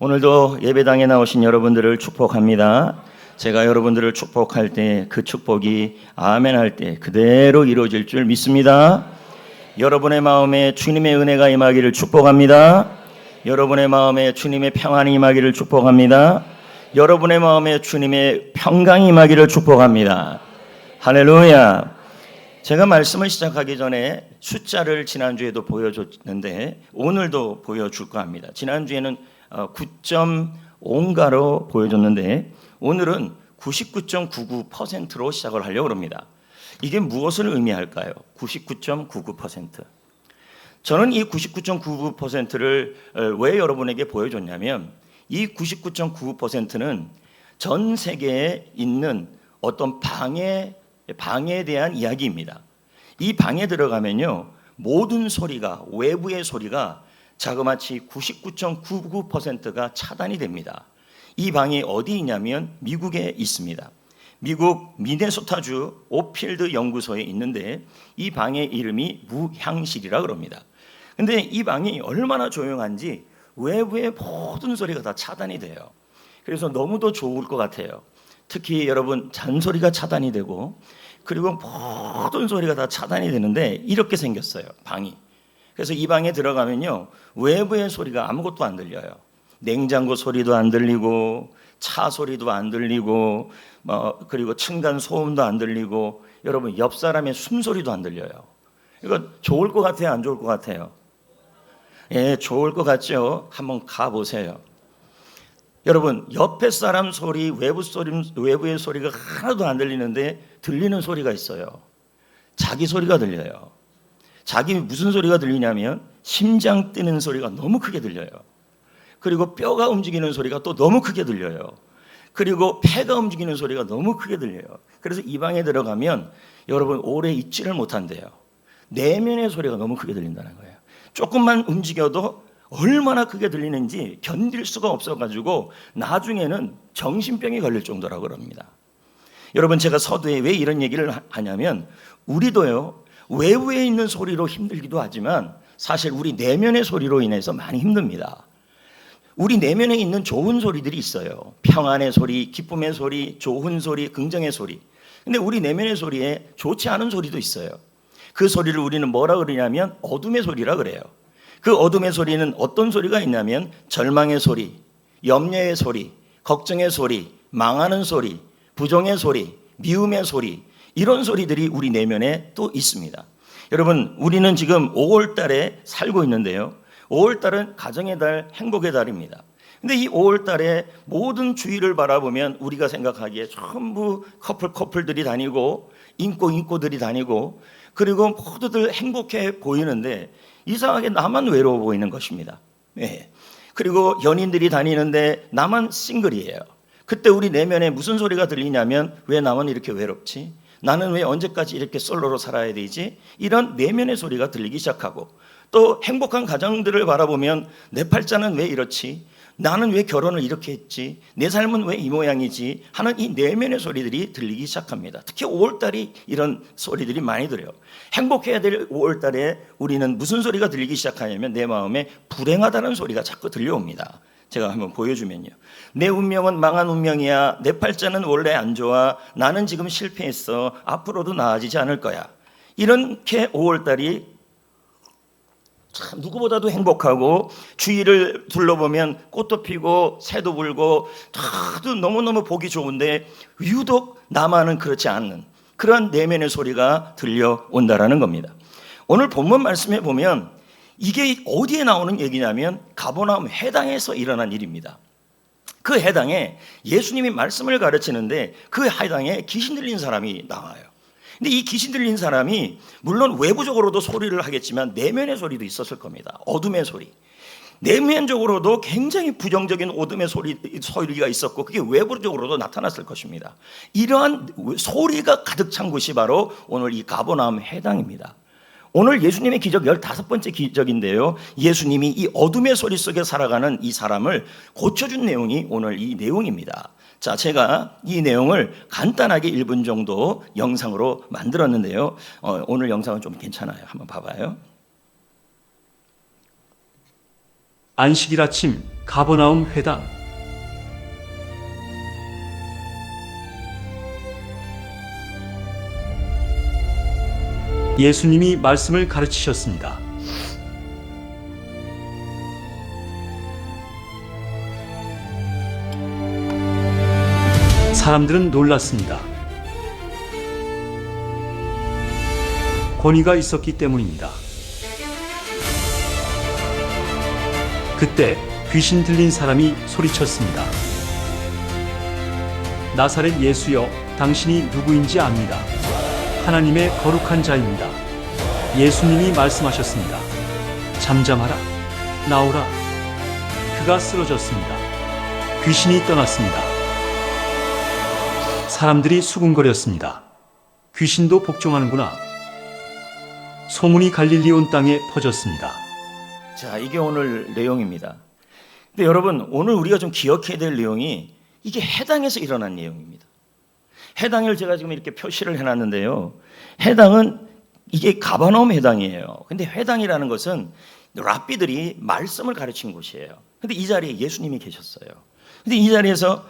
오늘도 예배당에 나오신 여러분들을 축복합니다. 제가 여러분들을 축복할 때 그 축복이 아멘 할 때 그대로 이루어질 줄 믿습니다. 여러분의 마음에 주님의 은혜가 임하기를 축복합니다. 여러분의 마음에 주님의 평안이 임하기를 축복합니다. 여러분의 마음에 주님의 평강이 임하기를 축복합니다. 할렐루야. 제가 말씀을 시작하기 전에 숫자를 지난주에도 보여줬는데 오늘도 보여줄까 합니다. 지난주에는 9.5인가로 보여줬는데 오늘은 99.99%로 시작을 하려고 합니다. 이게 무엇을 의미할까요? 99.99%. 저는 이 99.99%를 왜 여러분에게 보여줬냐면 이 99.99%는 전 세계에 있는 어떤 방에 대한 이야기입니다. 이 방에 들어가면요, 모든 소리가, 외부의 소리가 자그마치 99.99%가 차단이 됩니다. 이 방이 어디 있냐면 미국에 있습니다. 미국 미네소타주 오필드 연구소에 있는데 이 방의 이름이 무향실이라고 합니다. 근데 이 방이 얼마나 조용한지 외부의 모든 소리가 다 차단이 돼요. 그래서 너무도 좋을 것 같아요. 특히 여러분 잔소리가 차단이 되고 그리고 모든 소리가 다 차단이 되는데 이렇게 생겼어요, 방이. 그래서 이 방에 들어가면요, 외부의 소리가 아무것도 안 들려요. 냉장고 소리도 안 들리고 차 소리도 안 들리고 그리고 층간 소음도 안 들리고 여러분 옆 사람의 숨소리도 안 들려요. 이거 좋을 것 같아요, 안 좋을 것 같아요? 예, 좋을 것 같죠? 한번 가보세요. 여러분 옆에 사람 소리, 외부의 소리가 하나도 안 들리는데 들리는 소리가 있어요. 자기 소리가 들려요. 자기 무슨 소리가 들리냐면 심장 뛰는 소리가 너무 크게 들려요. 그리고 뼈가 움직이는 소리가 또 너무 크게 들려요. 그리고 폐가 움직이는 소리가 너무 크게 들려요. 그래서 이 방에 들어가면 여러분 오래 있지를 못한대요. 내면의 소리가 너무 크게 들린다는 거예요. 조금만 움직여도 얼마나 크게 들리는지 견딜 수가 없어가지고 나중에는 정신병이 걸릴 정도라고 합니다. 여러분 제가 서두에 왜 이런 얘기를 하냐면 우리도요, 외부에 있는 소리로 힘들기도 하지만 사실 우리 내면의 소리로 인해서 많이 힘듭니다. 우리 내면에 있는 좋은 소리들이 있어요. 평안의 소리, 기쁨의 소리, 좋은 소리, 긍정의 소리. 근데 우리 내면의 소리에 좋지 않은 소리도 있어요. 그 소리를 우리는 뭐라 그러냐면 어둠의 소리라 그래요. 그 어둠의 소리는 어떤 소리가 있냐면 절망의 소리, 염려의 소리, 걱정의 소리, 망하는 소리, 부정의 소리, 미움의 소리, 이런 소리들이 우리 내면에 또 있습니다. 여러분 우리는 지금 5월 달에 살고 있는데요, 5월 달은 가정의 달, 행복의 달입니다. 근데 이 5월 달에 모든 주위를 바라보면 우리가 생각하기에 전부 커플들이 다니고 인꼬들이 다니고 그리고 모두들 행복해 보이는데 이상하게 나만 외로워 보이는 것입니다. 네. 그리고 연인들이 다니는데 나만 싱글이에요. 그때 우리 내면에 무슨 소리가 들리냐면 왜 나만 이렇게 외롭지? 나는 왜 언제까지 이렇게 솔로로 살아야 되지? 이런 내면의 소리가 들리기 시작하고 또 행복한 가정들을 바라보면 내 팔자는 왜 이렇지? 나는 왜 결혼을 이렇게 했지? 내 삶은 왜 이 모양이지? 하는 이 내면의 소리들이 들리기 시작합니다. 특히 5월달이 이런 소리들이 많이 들어요. 행복해야 될 5월달에 우리는 무슨 소리가 들리기 시작하냐면 내 마음에 불행하다는 소리가 자꾸 들려옵니다. 제가 한번 보여주면요, 내 운명은 망한 운명이야. 내 팔자는 원래 안 좋아. 나는 지금 실패했어. 앞으로도 나아지지 않을 거야. 이렇게 5월달이 참 누구보다도 행복하고 주위를 둘러보면 꽃도 피고 새도 불고 다들 너무너무 보기 좋은데 유독 나만은 그렇지 않는 그런 내면의 소리가 들려온다라는 겁니다. 오늘 본문 말씀에 보면 이게 어디에 나오는 얘기냐면 가버나움 해당에서 일어난 일입니다. 그 해당에 예수님이 말씀을 가르치는데 그 해당에 귀신 들린 사람이 나와요. 근데 이 귀신 들린 사람이 물론 외부적으로도 소리를 하겠지만 내면의 소리도 있었을 겁니다. 어둠의 소리. 내면적으로도 굉장히 부정적인 어둠의 소리가 있었고 그게 외부적으로도 나타났을 것입니다. 이러한 소리가 가득 찬 곳이 바로 오늘 이 가버나움 해당입니다. 오늘 예수님의 기적 15번째 기적인데요, 예수님이 이 어둠의 소리 속에 살아가는 이 사람을 고쳐준 내용이 오늘 이 내용입니다. 자, 제가 이 내용을 간단하게 1분 정도 영상으로 만들었는데요, 오늘 영상은 좀 괜찮아요. 한번 봐봐요. 안식일 아침 가버나움 회당. 예수님이 말씀을 가르치셨습니다. 사람들은 놀랐습니다. 권위가 있었기 때문입니다. 그때 귀신 들린 사람이 소리쳤습니다. 나사렛 예수여, 당신이 누구인지 압니다. 하나님의 거룩한 자입니다. 예수님이 말씀하셨습니다. 잠잠하라, 나오라. 그가 쓰러졌습니다. 귀신이 떠났습니다. 사람들이 수군거렸습니다. 귀신도 복종하는구나. 소문이 갈릴리 온 땅에 퍼졌습니다. 자, 이게 오늘 내용입니다. 근데 여러분, 오늘 우리가 좀 기억해야 될 내용이 이게 해당에서 일어난 내용입니다. 해당을 제가 지금 이렇게 표시를 해놨는데요. 해당은 이게 가버나움 해당이에요. 근데 해당이라는 것은 랍비들이 말씀을 가르친 곳이에요. 근데 이 자리에 예수님이 계셨어요. 근데 이 자리에서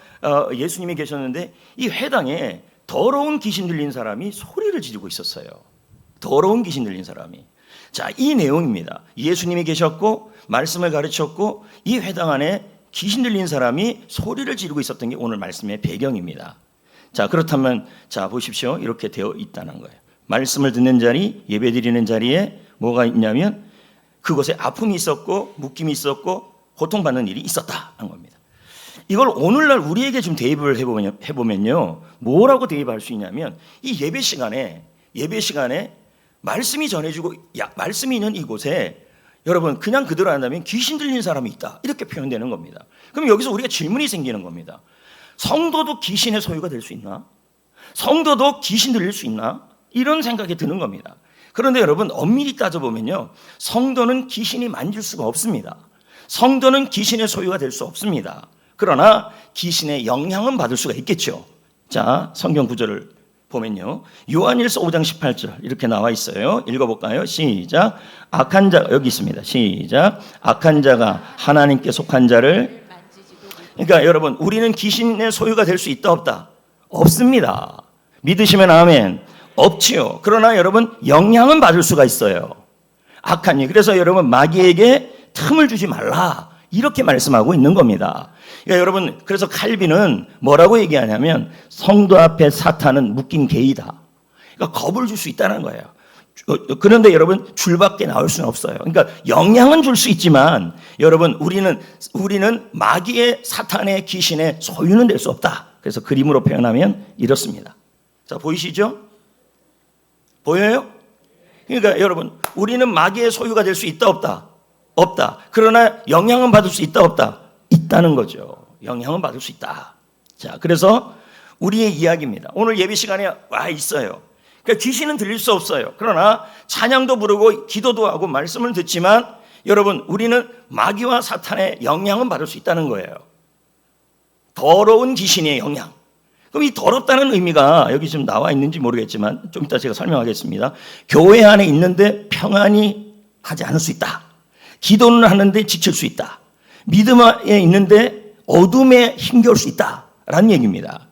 예수님이 계셨는데 이 회당에 더러운 귀신 들린 사람이 소리를 지르고 있었어요. 더러운 귀신 들린 사람이. 자, 이 내용입니다. 예수님이 계셨고 말씀을 가르쳤고 이 회당 안에 귀신 들린 사람이 소리를 지르고 있었던 게 오늘 말씀의 배경입니다. 자, 그렇다면 자 보십시오. 이렇게 되어 있다는 거예요. 말씀을 듣는 자리, 예배드리는 자리에 뭐가 있냐면 그곳에 아픔이 있었고 묶임이 있었고 고통받는 일이 있었다 한 겁니다. 이걸 오늘날 우리에게 좀 대입을 해보면요. 뭐라고 대입할 수 있냐면 이 예배 시간에 말씀이 전해지고 말씀이 있는 이곳에 여러분 그냥 그대로 한다면 귀신 들린 사람이 있다 이렇게 표현되는 겁니다. 그럼 여기서 우리가 질문이 생기는 겁니다. 성도도 귀신의 소유가 될 수 있나? 성도도 귀신 들릴 수 있나? 이런 생각이 드는 겁니다. 그런데 여러분 엄밀히 따져보면요. 성도는 귀신이 만질 수가 없습니다. 성도는 귀신의 소유가 될 수 없습니다. 그러나 귀신의 영향은 받을 수가 있겠죠. 자, 성경 구절을 보면요. 요한일서 5장 18절 이렇게 나와 있어요. 읽어볼까요? 시작. 악한 자, 여기 있습니다. 시작. 악한 자가 하나님께 속한 자를 그러니까 여러분 우리는 귀신의 소유가 될 수 있다 없다? 없습니다. 믿으시면 아멘. 없지요. 그러나 여러분 영향은 받을 수가 있어요. 악한 일. 그래서 여러분 마귀에게 틈을 주지 말라. 이렇게 말씀하고 있는 겁니다. 그러니까 여러분 그래서 칼빈은 뭐라고 얘기하냐면 성도 앞에 사탄은 묶인 개이다. 그러니까 겁을 줄 수 있다는 거예요. 그런데 여러분 줄밖에 나올 수는 없어요. 그러니까 영향은 줄 수 있지만 여러분 우리는 마귀의 사탄의 귀신의 소유는 될 수 없다. 그래서 그림으로 표현하면 이렇습니다. 자, 보이시죠? 보여요? 그러니까 여러분 우리는 마귀의 소유가 될 수 있다 없다? 없다. 그러나 영향은 받을 수 있다 없다? 있다는 거죠. 영향은 받을 수 있다. 자, 그래서 우리의 이야기입니다. 오늘 예배 시간에 와 있어요. 그러니까 귀신은 들릴 수 없어요. 그러나 찬양도 부르고 기도도 하고 말씀을 듣지만 여러분 우리는 마귀와 사탄의 영향은 받을 수 있다는 거예요. 더러운 귀신의 영향. 그럼 이 더럽다는 의미가 여기 지금 나와 있는지 모르겠지만 좀 이따 제가 설명하겠습니다. 교회 안에 있는데 평안히 하지 않을 수 있다. 기도는 하는데 지칠 수 있다. 믿음에 있는데 어둠에 힘겨울 수 있다. 라는 얘기입니다.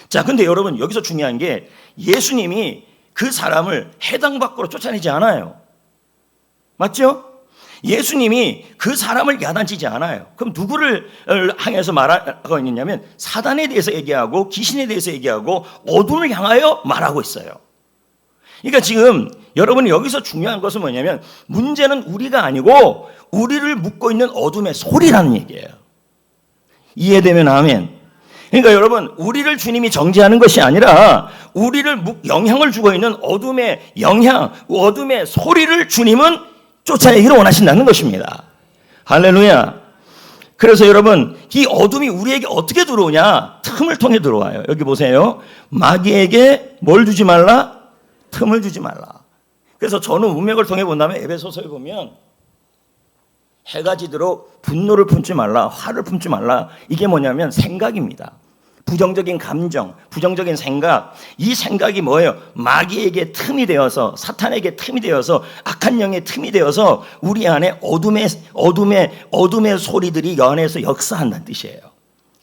자, 근데 여러분 여기서 중요한 게 예수님이 그 사람을 해당 밖으로 쫓아내지 않아요. 맞죠? 예수님이 그 사람을 야단치지 않아요. 그럼 누구를 향해서 말하고 있느냐면 사단에 대해서 얘기하고 귀신에 대해서 얘기하고 어둠을 향하여 말하고 있어요. 그러니까 지금 여러분이 여기서 중요한 것은 뭐냐면 문제는 우리가 아니고 우리를 묶고 있는 어둠의 소리라는 얘기예요. 이해되면 아멘. 그러니까 여러분 우리를 주님이 정죄하는 것이 아니라 우리를 영향을 주고 있는 어둠의 영향, 어둠의 소리를 주님은 쫓아내기를 원하신다는 것입니다. 할렐루야. 그래서 여러분 이 어둠이 우리에게 어떻게 들어오냐? 틈을 통해 들어와요. 여기 보세요. 마귀에게 뭘 주지 말라? 틈을 주지 말라. 그래서 저는 문맥을 통해 본다면 에베소서에 보면 해가 지도록 분노를 품지 말라, 화를 품지 말라. 이게 뭐냐면 생각입니다. 부정적인 감정, 부정적인 생각, 이 생각이 뭐예요? 마귀에게 틈이 되어서, 사탄에게 틈이 되어서, 악한 영의 틈이 되어서 우리 안에 어둠의 소리들이 여 안에서 역사한다는 뜻이에요.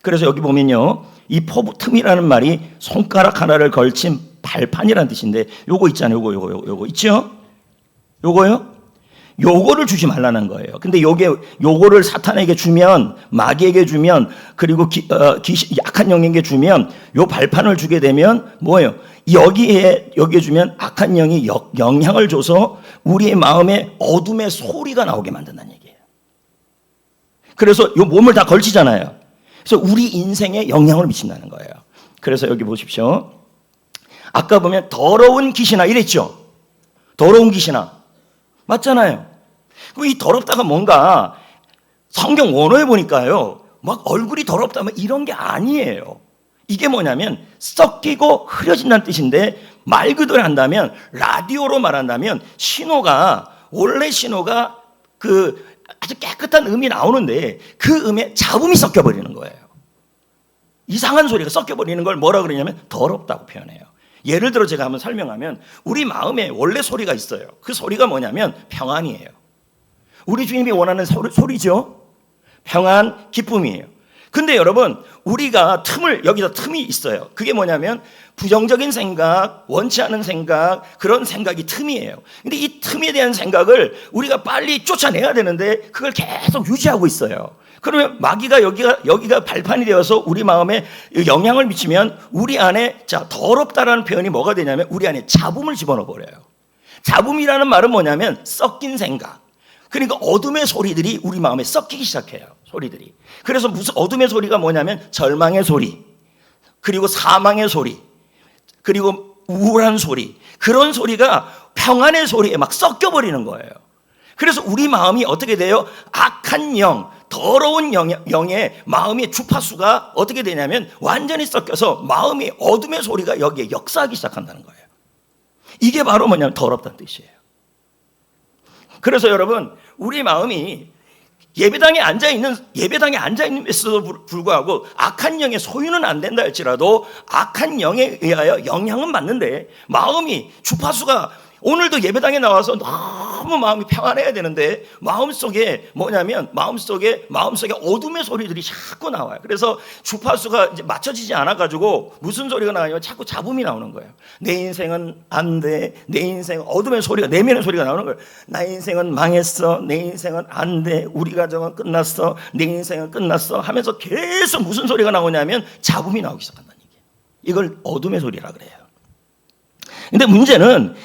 그래서 여기 보면요, 이 포부 틈이라는 말이 손가락 하나를 걸친 발판이라는 뜻인데, 요거 있잖아요. 요거 있죠? 요거요? 요거를 주지 말라는 거예요. 근데 요거를 사탄에게 주면, 마귀에게 주면, 그리고 약한 영에게 주면, 요 발판을 주게 되면 뭐예요? 여기에 주면 악한 영이 영향을 줘서 우리의 마음에 어둠의 소리가 나오게 만든다는 얘기예요. 그래서 요 몸을 다 걸치잖아요. 그래서 우리 인생에 영향을 미친다는 거예요. 그래서 여기 보십시오. 아까 보면 더러운 귀신아 이랬죠? 더러운 귀신아. 맞잖아요. 그럼 이 더럽다가 뭔가 성경 원어에 보니까요, 막 얼굴이 더럽다 이런 게 아니에요. 이게 뭐냐면 썩기고 흐려진다는 뜻인데, 말 그대로 한다면, 라디오로 말한다면 원래 신호가 그 아주 깨끗한 음이 나오는데 그 음에 잡음이 섞여버리는 거예요. 이상한 소리가 섞여버리는 걸 뭐라 그러냐면 더럽다고 표현해요. 예를 들어 제가 한번 설명하면, 우리 마음에 원래 소리가 있어요. 그 소리가 뭐냐면 평안이에요. 우리 주님이 원하는 소리죠. 평안, 기쁨이에요. 근데 여러분, 우리가 여기서 틈이 있어요. 그게 뭐냐면 부정적인 생각, 원치 않은 생각, 그런 생각이 틈이에요. 근데 이 틈에 대한 생각을 우리가 빨리 쫓아내야 되는데 그걸 계속 유지하고 있어요. 그러면 마귀가 여기가 발판이 되어서 우리 마음에 영향을 미치면 우리 안에, 더럽다라는 표현이 뭐가 되냐면 우리 안에 잡음을 집어넣어 버려요. 잡음이라는 말은 뭐냐면 섞인 생각. 그러니까 어둠의 소리들이 우리 마음에 섞이기 시작해요. 소리들이. 그래서 무슨 어둠의 소리가 뭐냐면 절망의 소리, 그리고 사망의 소리, 그리고 우울한 소리, 그런 소리가 평안의 소리에 막 섞여버리는 거예요. 그래서 우리 마음이 어떻게 돼요? 악한 영, 더러운 영의 마음의 주파수가 어떻게 되냐면 완전히 섞여서 마음이 어둠의 소리가 여기에 역사하기 시작한다는 거예요. 이게 바로 뭐냐면 더럽다는 뜻이에요. 그래서 여러분, 우리 마음이 예배당에 앉아있는데도 불구하고 악한 영의 소유는 안 된다 할지라도 악한 영에 의하여 영향은 받는데, 마음이 주파수가 오늘도 예배당에 나와서 너무 마음이 평안해야 되는데 마음속에 어둠의 소리들이 자꾸 나와요. 그래서 주파수가 이제 맞춰지지 않아가지고 무슨 소리가 나와요? 자꾸 잡음이 나오는 거예요. 내 인생은 안 돼. 내 인생 어둠의 소리가, 내면의 소리가 나오는 거예요. 나의 인생은 망했어. 내 인생은 안 돼. 우리 가정은 끝났어. 내 인생은 끝났어. 하면서 계속 무슨 소리가 나오냐면 잡음이 나오기 시작한다는 얘기예요. 이걸 어둠의 소리라 그래요. 근데 문제는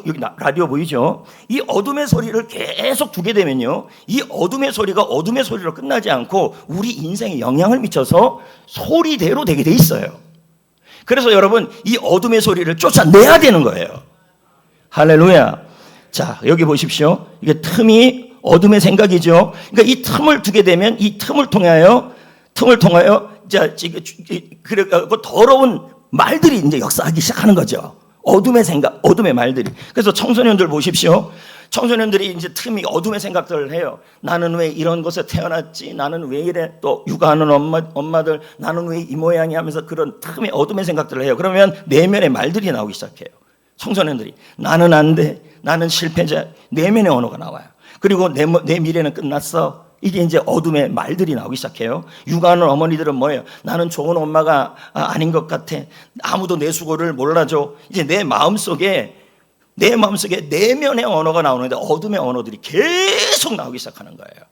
여기 라디오 보이죠? 이 어둠의 소리를 계속 두게 되면요, 이 어둠의 소리가 어둠의 소리로 끝나지 않고 우리 인생에 영향을 미쳐서 소리대로 되게 돼 있어요. 그래서 여러분, 이 어둠의 소리를 쫓아내야 되는 거예요. 할렐루야. 자, 여기 보십시오. 이게 틈이 어둠의 생각이죠. 그러니까 이 틈을 두게 되면 이 틈을 통하여 그리고 더러운 말들이 이제 역사하기 시작하는 거죠. 어둠의 생각, 어둠의 말들이. 그래서 청소년들 보십시오. 청소년들이 이제 틈이 어둠의 생각들을 해요. 나는 왜 이런 곳에 태어났지? 나는 왜 이래? 또 육아하는 엄마들, 나는 왜 이 모양이 하면서 그런 틈의 어둠의 생각들을 해요. 그러면 내면의 말들이 나오기 시작해요. 청소년들이 나는 안 돼, 나는 실패자, 내면의 언어가 나와요. 그리고 내 미래는 끝났어. 이게 이제 어둠의 말들이 나오기 시작해요. 육아하는 어머니들은 뭐예요? 나는 좋은 엄마가 아닌 것 같아. 아무도 내 수고를 몰라줘. 이제 내 마음속에 내면의 언어가 나오는데 어둠의 언어들이 계속 나오기 시작하는 거예요.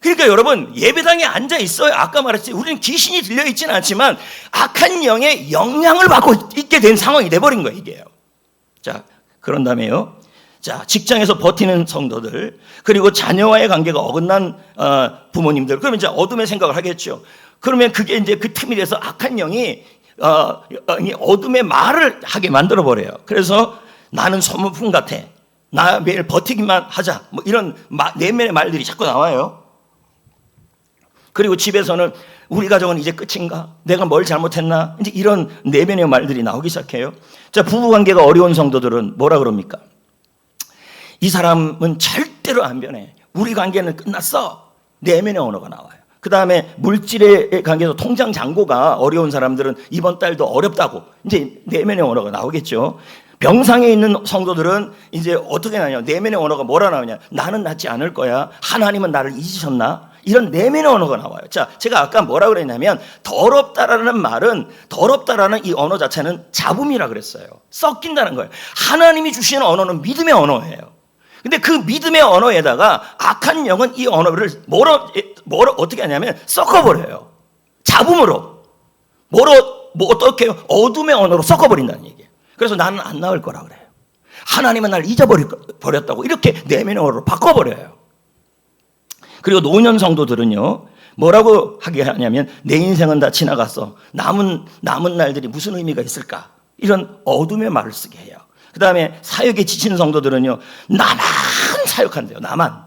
그러니까 여러분, 예배당에 앉아 있어요. 아까 말했지, 우리는 귀신이 들려 있지는 않지만 악한 영의 영향을 받고 있게 된 상황이 돼버린 거예요, 이게요. 자, 그런 다음에요. 자, 직장에서 버티는 성도들, 그리고 자녀와의 관계가 어긋난 부모님들, 그러면 이제 어둠의 생각을 하겠죠. 그러면 그게 이제 그 틈이 돼서 악한 영이 어둠의 말을 하게 만들어 버려요. 그래서 나는 소모품 같아. 나 매일 버티기만 하자. 뭐 이런 내면의 말들이 자꾸 나와요. 그리고 집에서는 우리 가정은 이제 끝인가? 내가 뭘 잘못했나? 이제 이런 내면의 말들이 나오기 시작해요. 자, 부부 관계가 어려운 성도들은 뭐라 그럽니까? 이 사람은 절대로 안 변해. 우리 관계는 끝났어. 내면의 언어가 나와요. 그 다음에 물질에 관계해서 통장 잔고가 어려운 사람들은 이번 달도 어렵다고 이제 내면의 언어가 나오겠죠. 병상에 있는 성도들은 이제 어떻게 나냐? 내면의 언어가 뭐라 나오냐? 나는 낫지 않을 거야. 하나님은 나를 잊으셨나? 이런 내면의 언어가 나와요. 자, 제가 아까 뭐라 그랬냐면 더럽다라는 말은 더럽다라는 이 언어 자체는 잡음이라 그랬어요. 섞인다는 거예요. 하나님이 주시는 언어는 믿음의 언어예요. 근데 그 믿음의 언어에다가 악한 영은 이 언어를 뭐로 어떻게 하냐면 섞어버려요. 잡음으로. 어떻게 어둠의 언어로 섞어버린다는 얘기예요. 그래서 나는 안 나을 거라 그래요. 하나님은 날 잊어버렸다고 이렇게 내면의 언어로 바꿔버려요. 그리고 노년 성도들은요, 뭐라고 하게 하냐면 내 인생은 다 지나갔어. 남은 날들이 무슨 의미가 있을까? 이런 어둠의 말을 쓰게 해요. 그 다음에 사역에 지친 성도들은요, 나만 사역한대요. 나만.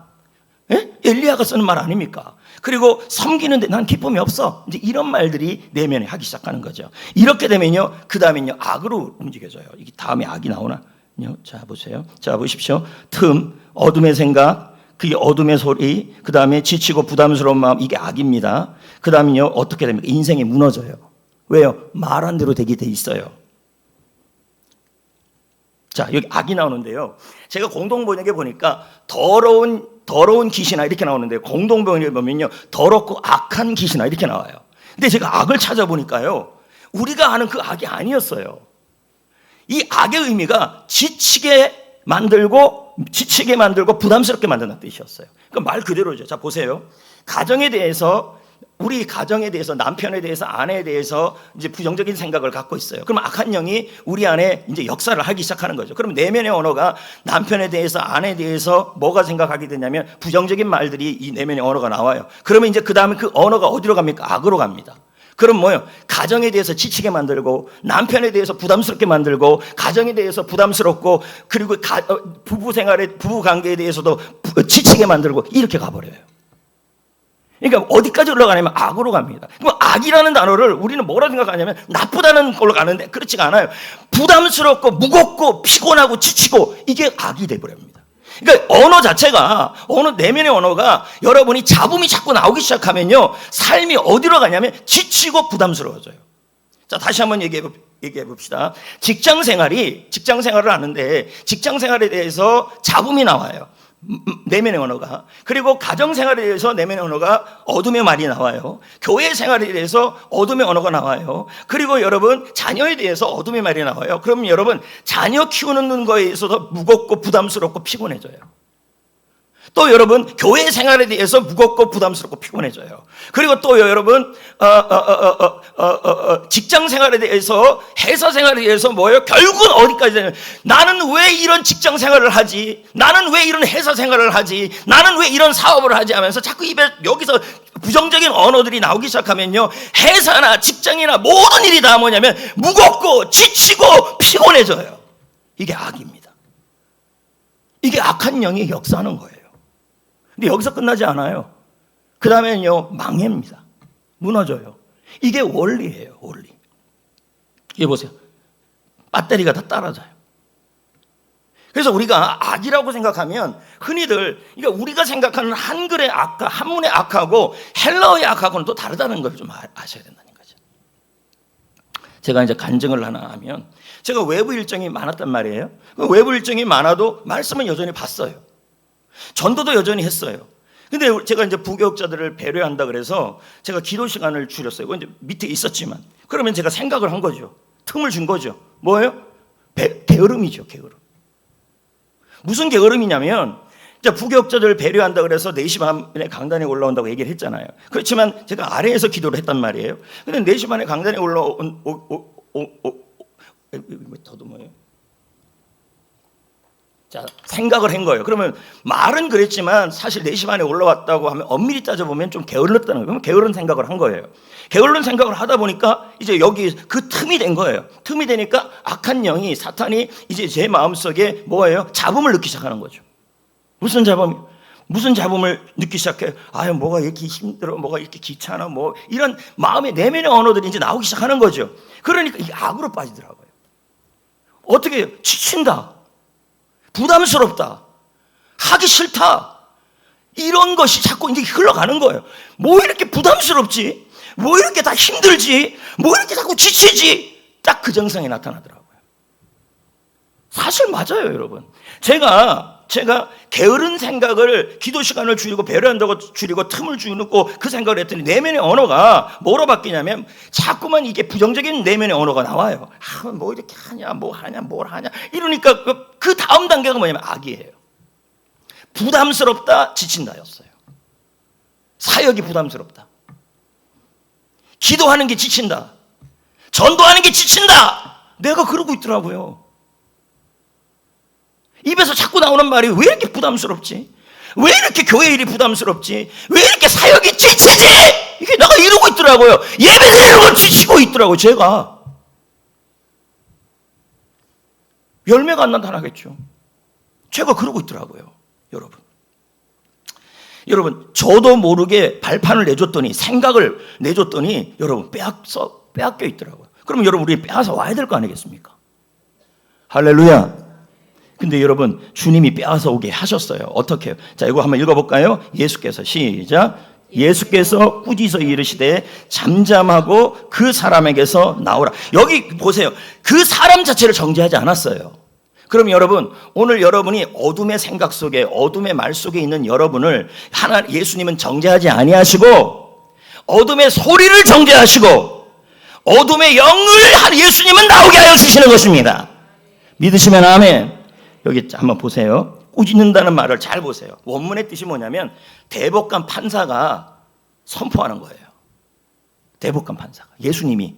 예? 엘리야가 쓰는 말 아닙니까? 그리고 섬기는데 난 기쁨이 없어. 이제 이런 말들이 내면에 하기 시작하는 거죠. 이렇게 되면요, 그 다음엔요, 악으로 움직여져요. 이게 다음에 악이 나오나? 자, 보세요. 자, 보십시오. 틈, 어둠의 생각, 그게 어둠의 소리, 그 다음에 지치고 부담스러운 마음, 이게 악입니다. 그 다음에요, 어떻게 됩니까? 인생이 무너져요. 왜요? 말한 대로 되게 돼 있어요. 자, 여기 악이 나오는데요. 제가 공동번역에 보니까 더러운 기시나 이렇게 나오는데요. 공동번역에 보면요, 더럽고 악한 기시나 이렇게 나와요. 근데 제가 악을 찾아보니까요, 우리가 아는 그 악이 아니었어요. 이 악의 의미가 지치게 만들고 부담스럽게 만드는 뜻이었어요. 그러니까 말 그대로죠. 자, 보세요. 우리 가정에 대해서, 남편에 대해서, 아내에 대해서 이제 부정적인 생각을 갖고 있어요. 그럼 악한 영이 우리 안에 이제 역사를 하기 시작하는 거죠. 그럼 내면의 언어가 남편에 대해서, 아내에 대해서 뭐가 생각하게 되냐면 부정적인 말들이 이 내면의 언어가 나와요. 그러면 이제 그 다음에 그 언어가 어디로 갑니까? 악으로 갑니다. 그럼 뭐예요? 가정에 대해서 지치게 만들고, 남편에 대해서 부담스럽게 만들고, 가정에 대해서 부담스럽고, 그리고 부부 관계에 대해서도 지치게 만들고, 이렇게 가버려요. 그러니까 어디까지 올라가냐면 악으로 갑니다. 그럼 악이라는 단어를 우리는 뭐라 생각하냐면 나쁘다는 걸로 가는데 그렇지가 않아요. 부담스럽고 무겁고 피곤하고 지치고 이게 악이 돼버립니다. 그러니까 언어 자체가, 내면의 언어가 여러분이 잡음이 자꾸 나오기 시작하면요, 삶이 어디로 가냐면 지치고 부담스러워져요. 자, 다시 한번 얘기해 봅시다. 직장 생활을 하는데 직장 생활에 대해서 잡음이 나와요. 내면의 언어가. 그리고 가정 생활에 대해서 내면의 언어가 어둠의 말이 나와요. 교회 생활에 대해서 어둠의 언어가 나와요. 그리고 여러분 자녀에 대해서 어둠의 말이 나와요. 그럼 여러분 자녀 키우는 거에 있어서 무겁고 부담스럽고 피곤해져요. 또 여러분 교회 생활에 대해서 무겁고 부담스럽고 피곤해져요. 그리고 또 여러분 직장 생활에 대해서, 회사 생활에 대해서 뭐예요? 결국은 어디까지 되냐면 나는 왜 이런 직장 생활을 하지? 나는 왜 이런 회사 생활을 하지? 나는 왜 이런 사업을 하지? 하면서 자꾸 입에 여기서 부정적인 언어들이 나오기 시작하면요, 회사나 직장이나 모든 일이 다 뭐냐면 무겁고 지치고 피곤해져요. 이게 악입니다. 이게 악한 영이 역사하는 거예요. 근데 여기서 끝나지 않아요. 그 다음에는요, 망해입니다. 무너져요. 이게 원리예요, 원리. 이거 보세요. 배터리가 다 떨어져요. 그래서 우리가 악이라고 생각하면 흔히들, 그러니까 우리가 생각하는 한글의 악과 한문의 악하고 헬라어의 악하고는 또 다르다는 걸 좀 아셔야 된다는 거죠. 제가 이제 간증을 하나 하면, 제가 외부 일정이 많았단 말이에요. 그 외부 일정이 많아도 말씀은 여전히 봤어요. 전도도 여전히 했어요. 근데 제가 이제 부교육자들을 배려한다 그래서 제가 기도 시간을 줄였어요. 이제 밑에 있었지만. 그러면 제가 생각을 한 거죠. 틈을 준 거죠. 뭐예요? 게으름이죠, 게으름. 무슨 게으름이냐면, 부교육자들을 배려한다 그래서 4시 반에 강단에 올라온다고 얘기를 했잖아요. 그렇지만 제가 아래에서 기도를 했단 말이에요. 근데 4시 반에 강단에 더듬어요. 자, 생각을 한 거예요. 그러면 말은 그랬지만 사실 4시 반에 올라왔다고 하면 엄밀히 따져보면 좀 게을렀다는 거예요. 그럼 게으른 생각을 한 거예요. 게으른 생각을 하다 보니까 이제 여기 그 틈이 된 거예요. 틈이 되니까 악한 영이, 사탄이 이제 제 마음속에 뭐예요? 잡음을 넣기 시작하는 거죠. 무슨 잡음을 넣기 시작해요? 아유, 뭐가 이렇게 힘들어, 뭐가 이렇게 귀찮아, 뭐 이런 마음의 내면의 언어들이 이제 나오기 시작하는 거죠. 그러니까 이게 악으로 빠지더라고요. 어떻게 해요? 지친다, 부담스럽다, 하기 싫다, 이런 것이 자꾸 이제 흘러가는 거예요. 뭐 이렇게 부담스럽지? 뭐 이렇게 다 힘들지? 뭐 이렇게 자꾸 지치지? 딱 그 증상이 나타나더라고요. 사실 맞아요, 여러분. 제가 게으른 생각을 기도 시간을 줄이고 배려한다고 줄이고 틈을 주고 그 생각을 했더니 내면의 언어가 뭐로 바뀌냐면 자꾸만 이게 부정적인 내면의 언어가 나와요. 뭐 이렇게 하냐, 뭐 하냐, 뭘 하냐. 이러니까 그 다음 단계가 뭐냐면 악이에요. 부담스럽다, 지친다였어요. 사역이 부담스럽다. 기도하는 게 지친다. 전도하는 게 지친다. 내가 그러고 있더라고요. 입에서 자꾸 나오는 말이 왜 이렇게 부담스럽지? 왜 이렇게 교회 일이 부담스럽지? 왜 이렇게 사역이 지치지? 이게 내가 이러고 있더라고요. 예배 드리는 걸 지치고 있더라고요, 제가. 열매가 안 나타나겠죠. 제가 그러고 있더라고요, 여러분. 여러분, 저도 모르게 발판을 내줬더니, 생각을 내줬더니, 여러분, 빼앗겨 있더라고요. 그러면 여러분, 우리 빼앗아 와야 될 거 아니겠습니까? 할렐루야. 근데 여러분, 주님이 빼앗아 오게 하셨어요. 어떻게 해요? 자, 이거 한번 읽어볼까요? 예수께서, 시작. 예수께서 꾸짖어 이르시되 잠잠하고 그 사람에게서 나오라. 여기 보세요. 그 사람 자체를 정죄하지 않았어요. 그럼 여러분, 오늘 여러분이 어둠의 생각 속에, 어둠의 말 속에 있는 여러분을 예수님은 정죄하지 아니하시고 어둠의 소리를 정죄하시고 어둠의 영을 예수님은 나오게 하여 주시는 것입니다. 믿으시면 아멘. 여기 한번 보세요. 꾸짖는다는 말을 잘 보세요. 원문의 뜻이 뭐냐면 대법관 판사가 선포하는 거예요. 대법관 판사가. 예수님이.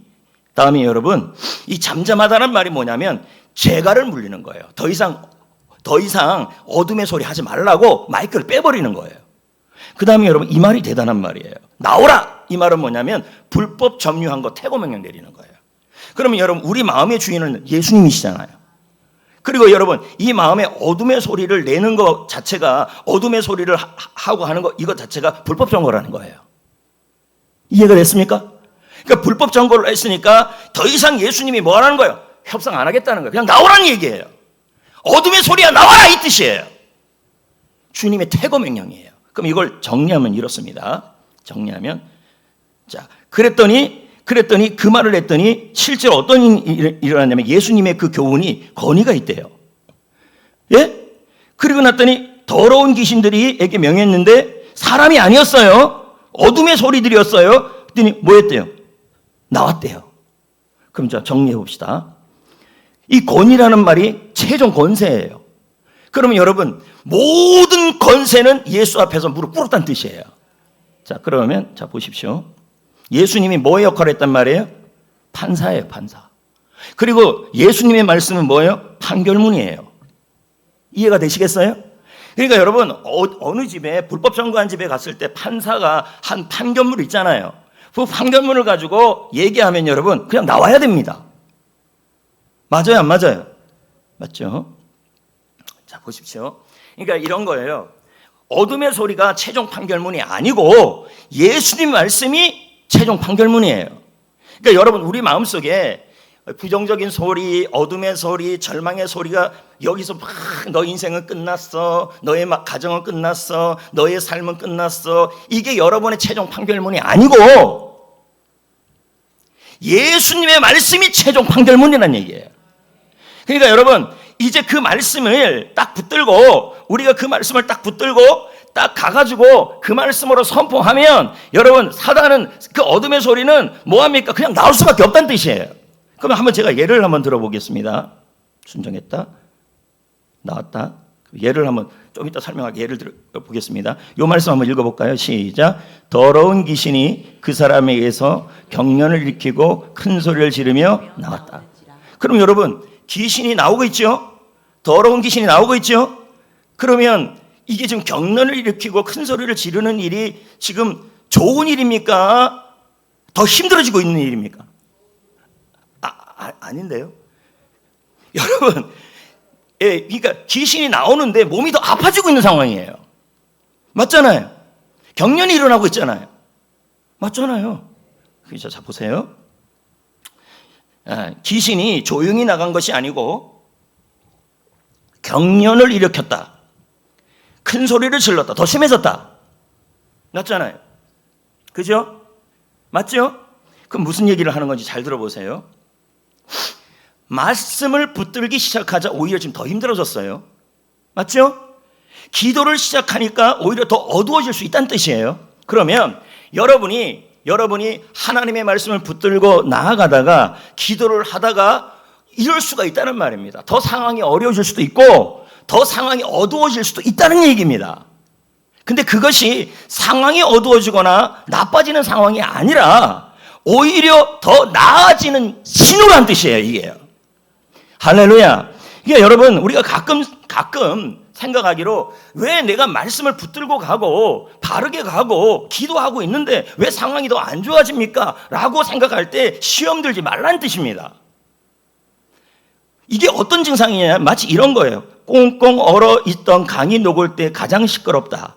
다음에 여러분, 이 잠잠하다는 말이 뭐냐면 재갈을 물리는 거예요. 더 이상 어둠의 소리 하지 말라고 마이크를 빼버리는 거예요. 그 다음에 여러분, 이 말이 대단한 말이에요. 나오라! 이 말은 뭐냐면 불법 점유한 거 퇴거 명령 내리는 거예요. 그러면 여러분, 우리 마음의 주인은 예수님이시잖아요. 그리고 여러분, 이 마음에 어둠의 소리를 내는 것 자체가, 어둠의 소리를 하고 하는 것, 이것 자체가 불법 점거라는 거예요. 이해가 됐습니까? 그러니까 불법 점거를 했으니까 더 이상 예수님이 뭐 하라는 거예요? 협상 안 하겠다는 거예요. 그냥 나오라는 얘기예요. 어둠의 소리야 나와라, 이 뜻이에요. 주님의 퇴거 명령이에요. 그럼 이걸 정리하면 이렇습니다. 정리하면, 자, 그랬더니 그 말을 했더니 실제로 어떤 일이 일어났냐면 예수님의 그 교훈이 권위가 있대요. 예? 그리고 났더니 더러운 귀신들이 에게 명했는데 사람이 아니었어요. 어둠의 소리들이었어요. 그랬더니 뭐 했대요? 나왔대요. 그럼 자, 정리해 봅시다. 이 권위라는 말이 최종 권세예요. 그러면 여러분, 모든 권세는 예수 앞에서 무릎 꿇었다는 뜻이에요. 자, 그러면 자, 보십시오. 예수님이 뭐의 역할을 했단 말이에요? 판사예요, 판사. 그리고 예수님의 말씀은 뭐예요? 판결문이에요. 이해가 되시겠어요? 그러니까 여러분, 어느 집에, 불법 점거한 집에 갔을 때 판사가 한 판결문 있잖아요. 그 판결문을 가지고 얘기하면 여러분, 그냥 나와야 됩니다. 맞아요, 안 맞아요? 맞죠? 자, 보십시오. 그러니까 이런 거예요. 어둠의 소리가 최종 판결문이 아니고 예수님 말씀이 최종 판결문이에요. 그러니까 여러분, 우리 마음속에 부정적인 소리, 어둠의 소리, 절망의 소리가 여기서 막 너 인생은 끝났어, 너의 가정은 끝났어, 너의 삶은 끝났어, 이게 여러분의 최종 판결문이 아니고 예수님의 말씀이 최종 판결문이라는 얘기예요. 그러니까 여러분, 이제 그 말씀을 딱 붙들고, 우리가 그 말씀을 딱 붙들고 딱 가가지고 그 말씀으로 선포하면 여러분, 사단은, 그 어둠의 소리는 뭐합니까? 그냥 나올 수밖에 없다는 뜻이에요. 그러면 한번 제가 예를 한번 들어보겠습니다. 순종했다, 나왔다. 예를 한번 좀 이따 설명하게 예를 들어보겠습니다. 이 말씀 한번 읽어볼까요? 시작. 더러운 귀신이 그 사람에게서 경련을 일으키고 큰 소리를 지르며 나왔다. 그럼 여러분, 귀신이 나오고 있죠? 더러운 귀신이 나오고 있죠? 그러면 이게 지금 경련을 일으키고 큰 소리를 지르는 일이 지금 좋은 일입니까? 더 힘들어지고 있는 일입니까? 아닌데요? 여러분, 예, 그러니까 귀신이 나오는데 몸이 더 아파지고 있는 상황이에요. 맞잖아요. 경련이 일어나고 있잖아요. 맞잖아요. 자, 보세요. 귀신이 조용히 나간 것이 아니고 경련을 일으켰다. 큰 소리를 질렀다. 더 심해졌다. 맞잖아요. 그죠? 맞죠? 그럼 무슨 얘기를 하는 건지 잘 들어보세요. 말씀을 붙들기 시작하자 오히려 지금 더 힘들어졌어요. 맞죠? 기도를 시작하니까 오히려 더 어두워질 수 있다는 뜻이에요. 그러면 여러분이 하나님의 말씀을 붙들고 나아가다가 기도를 하다가 이럴 수가 있다는 말입니다. 더 상황이 어려워질 수도 있고 더 상황이 어두워질 수도 있다는 얘기입니다. 근데 그것이 상황이 어두워지거나 나빠지는 상황이 아니라 오히려 더 나아지는 신호란 뜻이에요, 이게요. 할렐루야. 이게 여러분, 우리가 가끔 생각하기로 왜 내가 말씀을 붙들고 가고 바르게 가고 기도하고 있는데 왜 상황이 더 안 좋아집니까? 라고 생각할 때 시험 들지 말라는 뜻입니다. 이게 어떤 증상이냐? 마치 이런 거예요. 꽁꽁 얼어 있던 강이 녹을 때 가장 시끄럽다.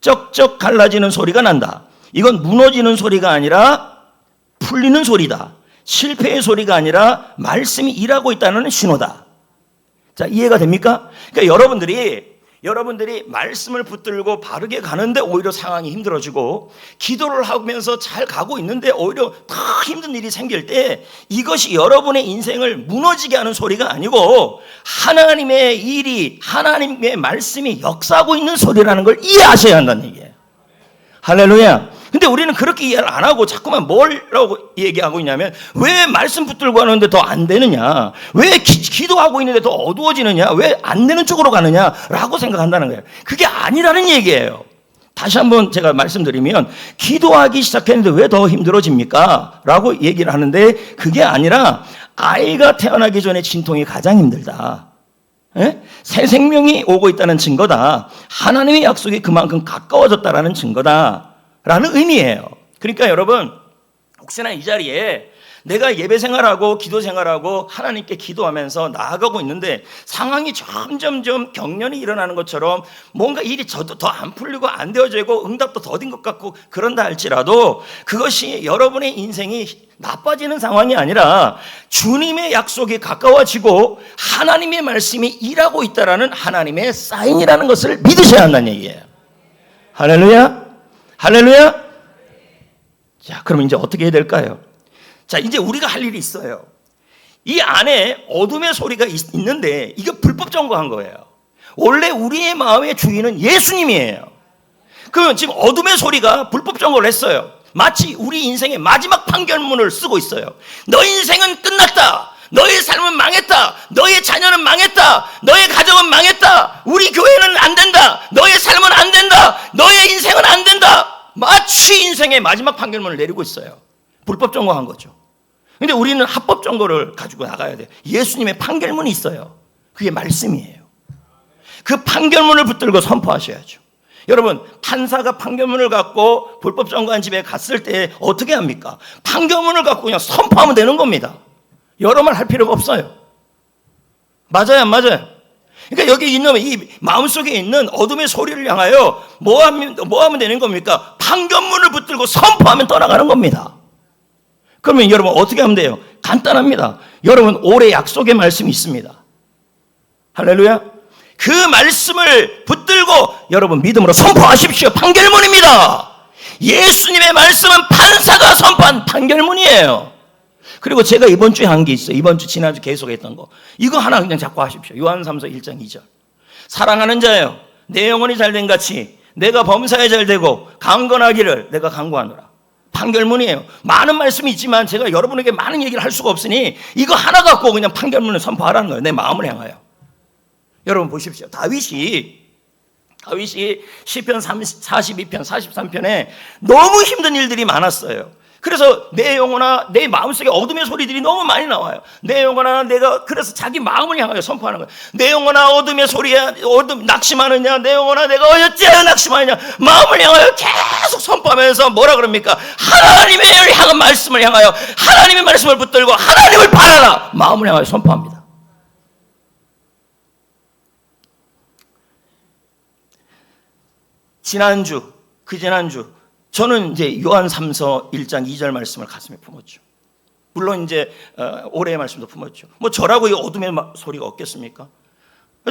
쩍쩍 갈라지는 소리가 난다. 이건 무너지는 소리가 아니라 풀리는 소리다. 실패의 소리가 아니라 말씀이 일하고 있다는 신호다. 자, 이해가 됩니까? 그러니까 여러분들이 말씀을 붙들고 바르게 가는데 오히려 상황이 힘들어지고 기도를 하면서 잘 가고 있는데 오히려 더 힘든 일이 생길 때 이것이 여러분의 인생을 무너지게 하는 소리가 아니고 하나님의 일이, 하나님의 말씀이 역사하고 있는 소리라는 걸 이해하셔야 한다는 얘기예요. 할렐루야. 근데 우리는 그렇게 이해를 안 하고 자꾸만 뭐라고 얘기하고 있냐면 왜 말씀 붙들고 하는데 더 안 되느냐, 왜 기도하고 있는데 더 어두워지느냐, 왜 안 되는 쪽으로 가느냐라고 생각한다는 거예요. 그게 아니라는 얘기예요. 다시 한번 제가 말씀드리면 기도하기 시작했는데 왜 더 힘들어집니까? 라고 얘기를 하는데 그게 아니라 아이가 태어나기 전에 진통이 가장 힘들다. 새 생명이 오고 있다는 증거다. 하나님의 약속이 그만큼 가까워졌다라는 증거다 라는 의미예요. 그러니까 여러분, 혹시나 이 자리에 내가 예배 생활하고 기도 생활하고 하나님께 기도하면서 나아가고 있는데 상황이 점점점 경련이 일어나는 것처럼 뭔가 일이 저도 더 안 풀리고 안 되어지고 응답도 더딘 것 같고 그런다 할지라도 그것이 여러분의 인생이 나빠지는 상황이 아니라 주님의 약속이 가까워지고 하나님의 말씀이 일하고 있다라는 하나님의 사인이라는 것을 믿으셔야 한다는 얘기예요. 할렐루야. 할렐루야. 자, 그럼 이제 어떻게 해야 될까요? 자, 이제 우리가 할 일이 있어요. 이 안에 어둠의 소리가 있는데 이거 불법 점거한 거예요. 원래 우리의 마음의 주인은 예수님이에요. 그러면 지금 어둠의 소리가 불법 점거를 했어요. 마치 우리 인생의 마지막 판결문을 쓰고 있어요. 너 인생은 끝났다. 너의 삶은 망했다. 너의 자녀는 망했다. 너의 가정은 망했다. 우리 교회는 안 된다. 너의 삶은 안 된다. 너의 인생은 안 된다. 마치 인생의 마지막 판결문을 내리고 있어요. 불법 점거한 거죠. 근데 우리는 합법 점거를 가지고 나가야 돼요. 예수님의 판결문이 있어요. 그게 말씀이에요. 그 판결문을 붙들고 선포하셔야죠. 여러분, 판사가 판결문을 갖고 불법 점거한 집에 갔을 때 어떻게 합니까? 판결문을 갖고 그냥 선포하면 되는 겁니다. 여러 말 할 필요가 없어요. 맞아요, 안 맞아요? 그러니까 여기 있는 이 마음속에 있는 어둠의 소리를 향하여 뭐 하면 되는 겁니까? 판결문을 붙들고 선포하면 떠나가는 겁니다. 그러면 여러분 어떻게 하면 돼요? 간단합니다. 여러분 올해 약속의 말씀이 있습니다. 할렐루야. 그 말씀을 붙들고 여러분 믿음으로 선포하십시오. 판결문입니다. 예수님의 말씀은 판사가 선포한 판결문이에요. 그리고 제가 이번 주에 한 게 있어요. 이번 주 지난주 계속했던 거. 이거 하나 그냥 잡고 하십시오. 요한삼서 1장 2절. 사랑하는 자여, 내 영혼이 잘된 같이 내가 범사에 잘되고 강건하기를 내가 간구하노라. 판결문이에요. 많은 말씀이 있지만 제가 여러분에게 많은 얘기를 할 수가 없으니 이거 하나 갖고 그냥 판결문을 선포하라는 거예요. 내 마음을 향하여. 여러분 보십시오. 다윗이 시편 42편, 43편에 너무 힘든 일들이 많았어요. 그래서 내 영혼아, 내 마음속에 어둠의 소리들이 너무 많이 나와요. 내 영혼아, 그래서 자기 마음을 향하여 선포하는 거예요. 내 영혼아, 어둠의 소리야, 낙심하느냐, 내 영혼아, 내가 어찌하여 낙심하느냐, 마음을 향하여 계속 선포하면서 뭐라 그럽니까? 하나님의 향한 말씀을 향하여 하나님의 말씀을 붙들고 하나님을 바라라! 마음을 향하여 선포합니다. 지난주 저는 이제 요한 3서 1장 2절 말씀을 가슴에 품었죠. 물론 이제 올해의 말씀도 품었죠. 뭐 저라고 이 어둠의 소리가 없겠습니까?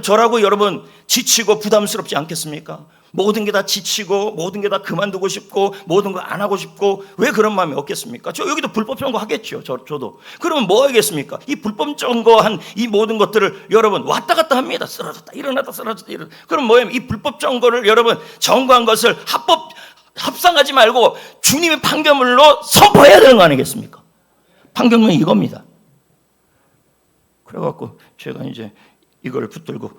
저라고 여러분 지치고 부담스럽지 않겠습니까? 모든 게 다 지치고 모든 게 다 그만두고 싶고 모든 거 안 하고 싶고 왜 그런 마음이 없겠습니까? 저 여기도 불법 점거하겠죠. 저도. 그러면 뭐 하겠습니까? 이 불법 점거한 이 모든 것들을 여러분 왔다 갔다 합니다. 쓰러졌다 일어났다 쓰러졌다 일어났다. 그럼 뭐예요? 이 불법 점거를 여러분 점거한 것을 합상하지 말고 주님의 판결문으로 선포해야 되는 거 아니겠습니까? 판결문이 이겁니다. 그래갖고 제가 이제 이걸 붙들고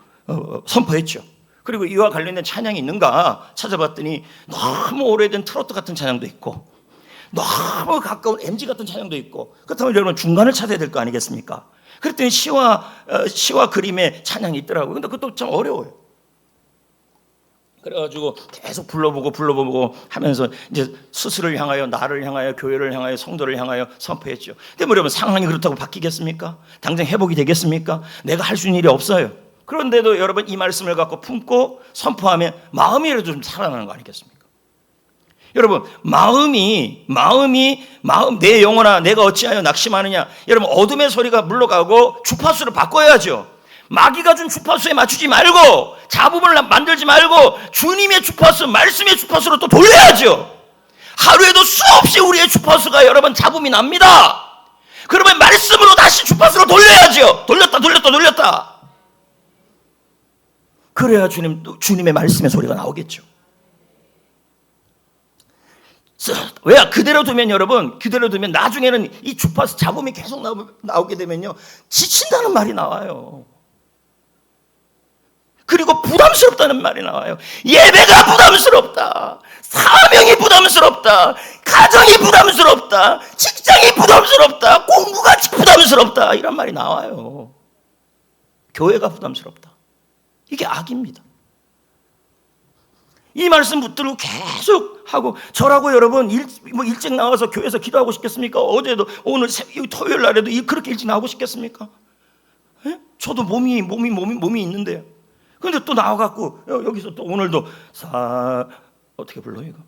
선포했죠. 그리고 이와 관련된 찬양이 있는가 찾아봤더니 너무 오래된 트로트 같은 찬양도 있고 너무 가까운 MG 같은 찬양도 있고 그렇다면 여러분 중간을 찾아야 될 거 아니겠습니까? 그랬더니 시와 그림의 찬양이 있더라고요. 근데 그것도 참 어려워요. 그래가지고 계속 불러보고 하면서 이제 스스로를 향하여 나를 향하여 교회를 향하여 성도를 향하여 선포했죠. 근데 뭐 여러분 상황이 그렇다고 바뀌겠습니까? 당장 회복이 되겠습니까? 내가 할 수 있는 일이 없어요. 그런데도 여러분 이 말씀을 갖고 품고 선포하면 마음이라도 좀 살아나는 거 아니겠습니까? 여러분 마음이 내 영혼아 내가 어찌하여 낙심하느냐. 여러분 어둠의 소리가 물러가고 주파수를 바꿔야죠. 마귀가 준 주파수에 맞추지 말고 잡음을 만들지 말고 주님의 주파수 말씀의 주파수로 또 돌려야죠. 하루에도 수없이 우리의 주파수가 여러분 잡음이 납니다. 그러면 말씀으로 다시 주파수로 돌려야죠. 돌렸다 그래야 주님의 말씀의 소리가 나오겠죠. 왜 그대로 두면 여러분 나중에는 이 주파수 잡음이 계속 나오게 되면요 지친다는 말이 나와요. 그리고 부담스럽다는 말이 나와요. 예배가 부담스럽다. 사명이 부담스럽다. 가정이 부담스럽다. 직장이 부담스럽다. 공부가 부담스럽다. 이런 말이 나와요. 교회가 부담스럽다. 이게 악입니다. 이 말씀 붙들고 계속 하고 저라고 여러분 일찍 나와서 교회에서 기도하고 싶겠습니까? 어제도 오늘 토요일 날에도 그렇게 일찍 나오고 싶겠습니까? 예? 저도 몸이 있는데요. 근데 또 나와갖고 여기서 또 오늘도 어떻게 불러 이거?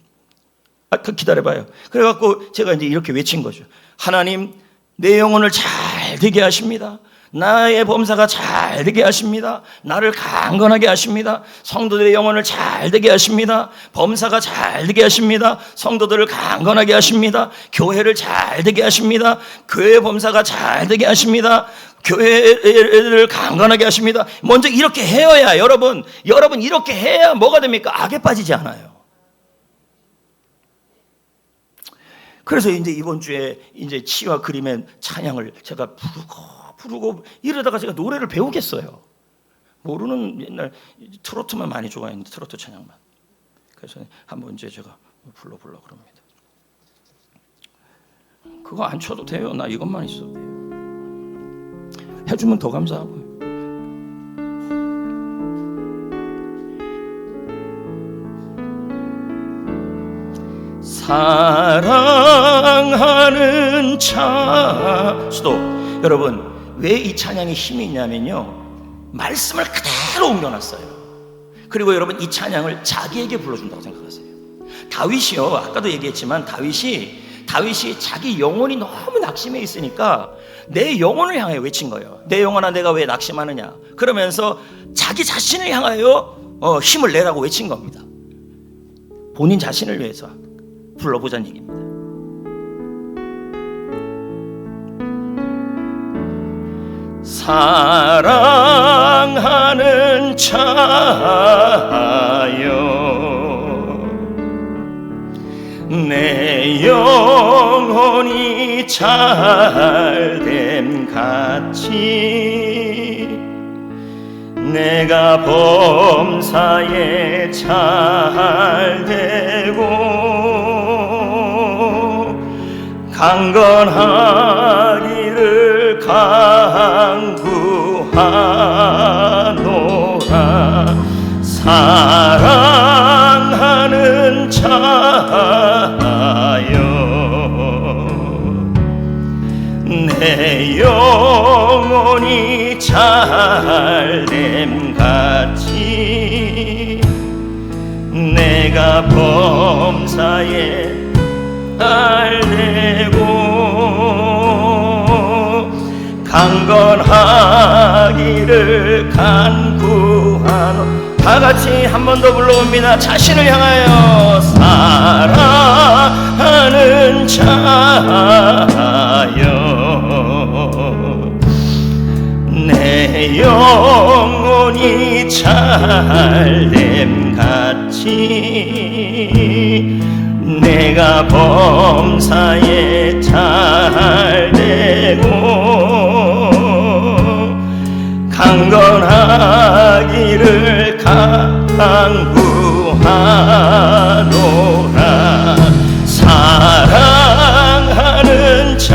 기다려봐요. 그래갖고 제가 이제 이렇게 외친 거죠. 하나님 내 영혼을 잘 되게 하십니다. 나의 범사가 잘 되게 하십니다. 나를 강건하게 하십니다. 성도들의 영혼을 잘 되게 하십니다. 범사가 잘 되게 하십니다. 성도들을 강건하게 하십니다. 교회를 잘 되게 하십니다. 교회 범사가 잘 되게 하십니다. 교회를 강건하게 하십니다. 먼저 이렇게 해야 여러분 이렇게 해야 뭐가 됩니까? 악에 빠지지 않아요. 그래서 이제 이번 주에 이제 치와 그림의 찬양을 제가 부르고 이러다가 제가 노래를 배우겠어요. 모르는 옛날 트로트만 많이 좋아했는데 트로트 찬양만. 그래서 한번 이제 제가 불러 그럽니다. 그거 안 쳐도 돼요. 나 이것만 있어도 돼요. 해주면 더 감사하고요. 사랑하는 스톱. 여러분 왜 이 찬양에 힘이 있냐면요 말씀을 그대로 옮겨놨어요. 그리고 여러분 이 찬양을 자기에게 불러준다고 생각하세요. 다윗이요 아까도 얘기했지만 다윗이 자기 영혼이 너무 낙심해 있으니까 내 영혼을 향하여 외친 거예요. 내 영혼아 내가 왜 낙심하느냐 그러면서 자기 자신을 향하여 힘을 내라고 외친 겁니다. 본인 자신을 위해서 불러보자는 얘기입니다. 사랑하는 자여 내 영혼이 잘됨 같이 내가 범사에 잘되고 강건하기를 간구하노라. 사랑하는 자여 내 영혼이 잘됨 같이 내가 범사에 잘되고 강건하기를 간구 다 같이 한 번 더 불러봅니다. 자신을 향하여 사랑하는 자여 내 영혼이 잘됨같이 내가 범사에 잘되고 강건하기를 간구하노라. 사랑하는 자여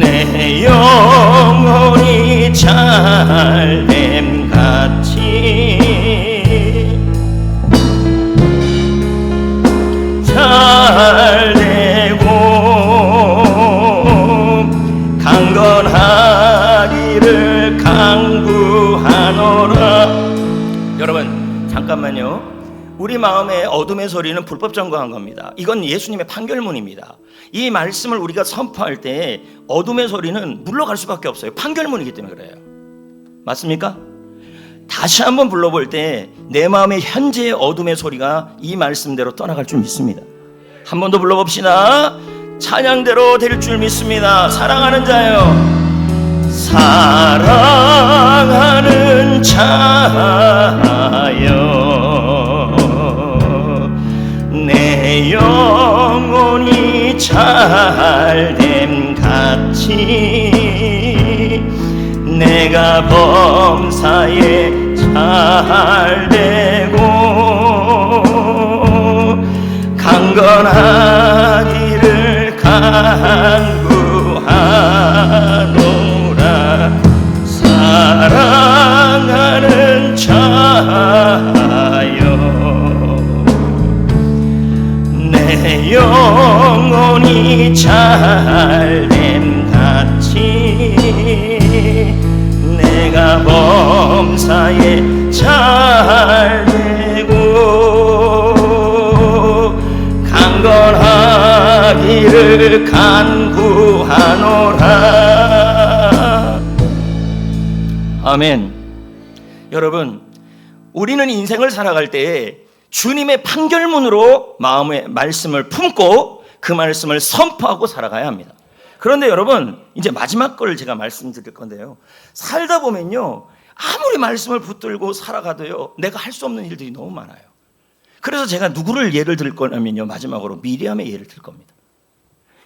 내 영혼이 잘됨같이 잘되고 강건하기를 간구하노라. 여러분 잠깐만요. 우리 마음의 어둠의 소리는 불법 점거한 겁니다. 이건 예수님의 판결문입니다. 이 말씀을 우리가 선포할 때 어둠의 소리는 물러갈 수밖에 없어요. 판결문이기 때문에 그래요. 맞습니까? 다시 한번 불러볼 때 내 마음의 현재의 어둠의 소리가 이 말씀대로 떠나갈 줄 믿습니다. 한 번 더 불러봅시다. 찬양대로 될 줄 믿습니다. 사랑하는 자여 사랑하는 자여 내 영혼이 잘됨같이 내가 범사에 잘되고 강건하기를 간구하노라. 사랑하는 자여 내 영혼이 잘됨같이 내가 범사에 잘되고 강건하기를 간구하노라. 아멘. 여러분, 우리는 인생을 살아갈 때 주님의 판결문으로 마음의 말씀을 품고 그 말씀을 선포하고 살아가야 합니다. 그런데 여러분, 이제 마지막 걸 제가 말씀드릴 건데요. 살다 보면요, 아무리 말씀을 붙들고 살아가도요, 내가 할 수 없는 일들이 너무 많아요. 그래서 제가 누구를 예를 들 거냐면요, 마지막으로 미리암의 예를 들 겁니다.